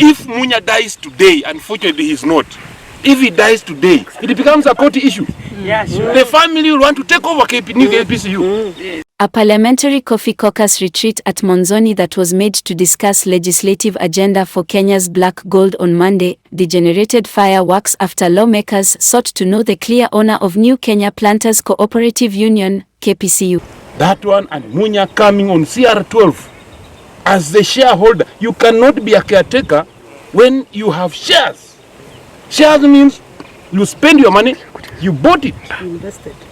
If Munya dies today, unfortunately he's not. If he dies today, it becomes a court issue. Yeah, sure. The family will want to take over KPCU. A parliamentary coffee caucus retreat at Monzoni that was made to discuss legislative agenda for Kenya's black gold on Monday degenerated fireworks after lawmakers sought to know the clear owner of New Kenya Planters Cooperative Union, KPCU. That one and Munya coming on CR12 as the shareholder. You cannot be a caretaker when you have shares. Shares means you spend your money, you bought it,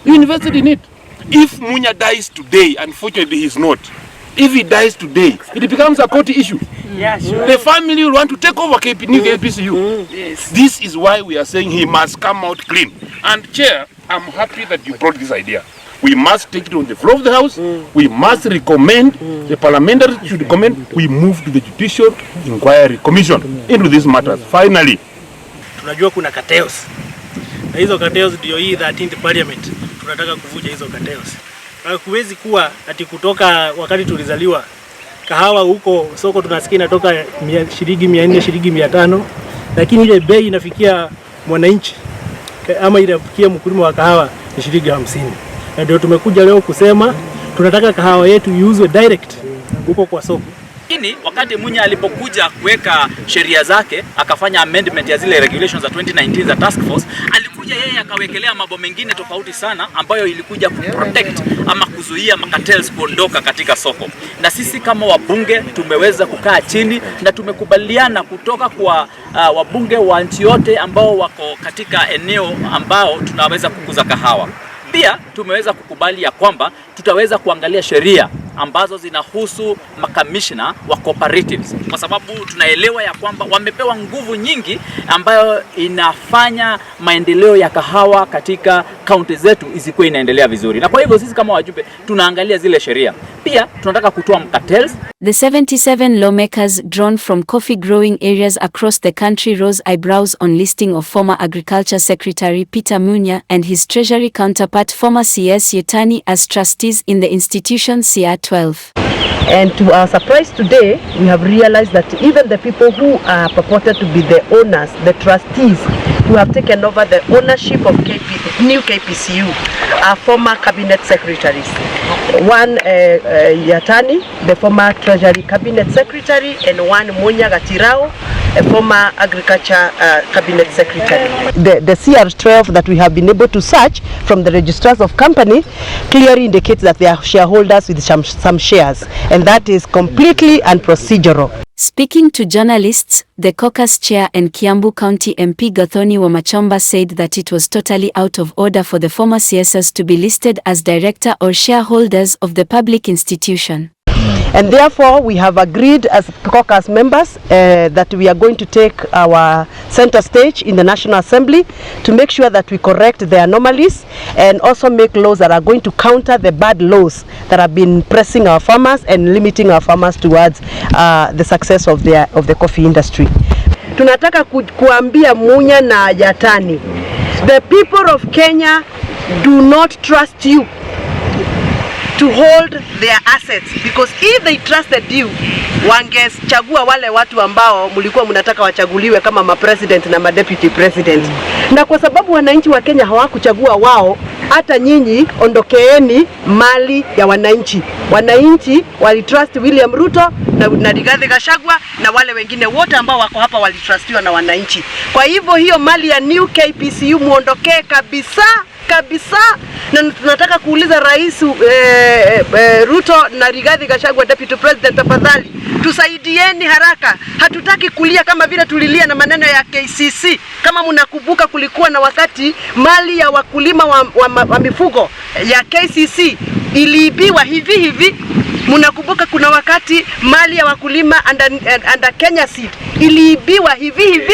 you invested in it. If Munya dies today, unfortunately he's not. If he dies today, it becomes a court issue. Yeah, sure. The family will want to take over KPCU. Yes. This is why we are saying he must come out clean. And Chair, I'm happy that you brought this idea. We must take it on the floor of the House. We must recommend, the parliamentary should recommend, we move to the Judicial Inquiry Commission into these matters. Finally. Tunajua kuna cartels. Na hizo cartels ndio hii 13th parliament. Tunataka kuvuja hizo cartels. Huwezi kuwa ati kutoka wakati tulizaliwa kahawa huko soko tunasikia inatoka shilingi 400 shilingi 500, lakini ile bei inafikia mwananchi ama inafikia mkulima wa kahawa ni shilingi 50. Na ndio tumekuja leo kusema tunataka kahawa yetu iuzwe direct huko kwa soko. Lakini wakati Munya alipokuja kuweka sheria zake akafanya amendment ya zile regulations za 2019 za task force, alikuja yeye akawekelea mambo mengine tofauti sana ambayo ilikuja kuprotect ama kuzuia cartels kuondoka katika soko. Na sisi kama wabunge tumeweza kukaa chini na tumekubaliana kutoka kwa wabunge wa nchi yote ambao wako katika eneo ambao tunaweza kukuza kahawa. Pia tumeweza kukubali ya kwamba tutaweza kuangalia sheria ambazo zinahusu makamishna wa cooperatives, kwa sababu tunaelewa ya kwamba wamepewa nguvu nyingi ambayo inafanya maendeleo ya kahawa katika kaunti zetu isikuwe inaendelea vizuri. Na kwa hivyo sisi kama wajumbe tunaangalia zile sheria. Pia tunataka kutoa cartels. The 77 lawmakers drawn from coffee growing areas across the country rose eyebrows on listing of former Agriculture Secretary Peter Munya and his Treasury counterpart former CS Yattani as trustees in the institution CR12. And to our surprise today, we have realized that even the people who are purported to be the owners, the trustees, who have taken over the ownership of New KPCU are former cabinet secretaries. One Yattani, the former Treasury Cabinet Secretary, and one Munya, a former Agriculture Cabinet Secretary. The CR12 that we have been able to search from the registrars of company clearly indicates that they are shareholders with some shares, and that is completely unprocedural. Speaking to journalists, the caucus chair and Kiambu County MP Gathoni Wamachomba said that it was totally out of order for the former CSs to be listed as director or shareholders of the public institution. And therefore, we have agreed as caucus members that we are going to take our center stage in the National Assembly to make sure that we correct the anomalies and also make laws that are going to counter the bad laws that have been pressing our farmers and limiting our farmers towards the success of the coffee industry. Tunataka kuambia Munya na Yattani, the people of Kenya do not trust you to hold their assets, because if they trusted you, wangechagua wale watu ambao mlikuwa mnataka wachaguliwe kama ma-president na ma-deputy president. Na kwa sababu wananchi wa Kenya hawakuchagua wao, hata nyinyi ondokeeni mali ya wananchi. Wananchi walitrust William Ruto na Rigathi Gachagua na wale wengine wote ambao wako hapa walitrustiwa na wananchi. Kwa hivyo hiyo mali ya New KPCU muondokee kabisa. Na tunataka kuuliza Rais Ruto na Rigathi Gachagua Deputy President, tafadhali tusaidieni haraka. Hatutaki kulia kama vile tulilia na maneno ya KCC. Kama mnakumbuka, kulikuwa na wakati mali ya wakulima wa mifugo ya KCC iliibiwa hivi. Mnakumbuka kuna wakati mali ya wakulima under Kenya Seed iliibiwa hivi.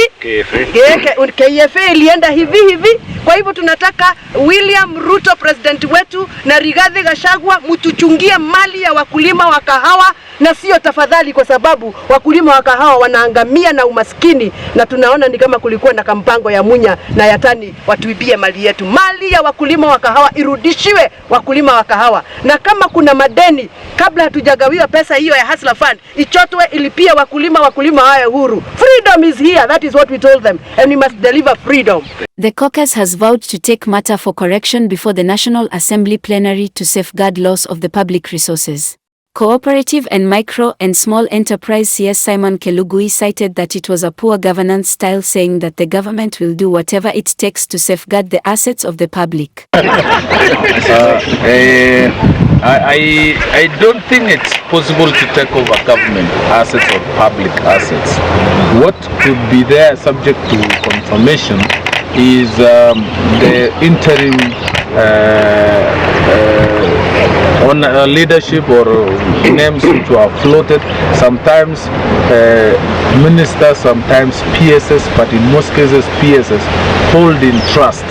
KFA ilienda hivi. Kwa hivyo tunataka William Ruto president wetu na Rigathi Gachagua mtuchungie mali ya wakulima wa kahawa na sio tafadhali, kwa sababu wakulima wa kahawa wanaangamia na umaskini, na tunaona ni kama kulikuwa na kampango ya Munya na Yattani watuibie mali yetu. Mali ya wakulima wa kahawa irudishiwe wakulima wa kahawa, na kama kuna madeni kabla hatujagawiwa pesa hiyo ya Hustler Fund ichotwe ilipie wakulima hayo huru. Freedom is here, that is what we told them, and we must deliver freedom. The caucus has vowed to take matter for correction before the National Assembly plenary to safeguard loss of the public resources. Cooperative and Micro and Small Enterprise CS Simon Kelugui cited that it was a poor governance style, saying that the government will do whatever it takes to safeguard the assets of the public. I don't think it's possible to take over government assets or public assets. What could be there subject to confirmation is the interim on leadership or names which were floated, sometimes ministers, sometimes PSS, but in most cases PSS hold in trust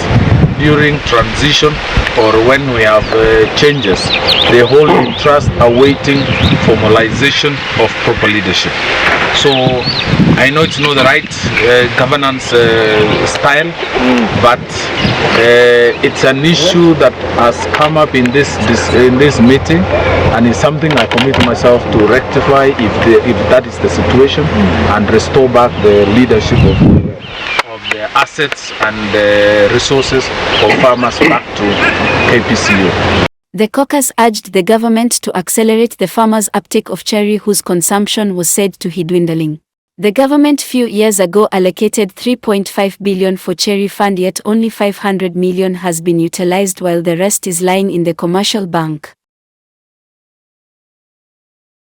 during transition or when we have changes. They hold in trust awaiting formalization of proper leadership. So I know it's not the right governance style, but it's an issue that has come up in this meeting, and it's something I commit myself to rectify if that is the situation, and restore back the leadership of the assets and the resources of farmers back to KPCU. The caucus urged the government to accelerate the farmers' uptake of cherry, whose consumption was said to be dwindling. The government few years ago allocated 3.5 billion for cherry fund, yet only 500 million has been utilized, while the rest is lying in the commercial bank.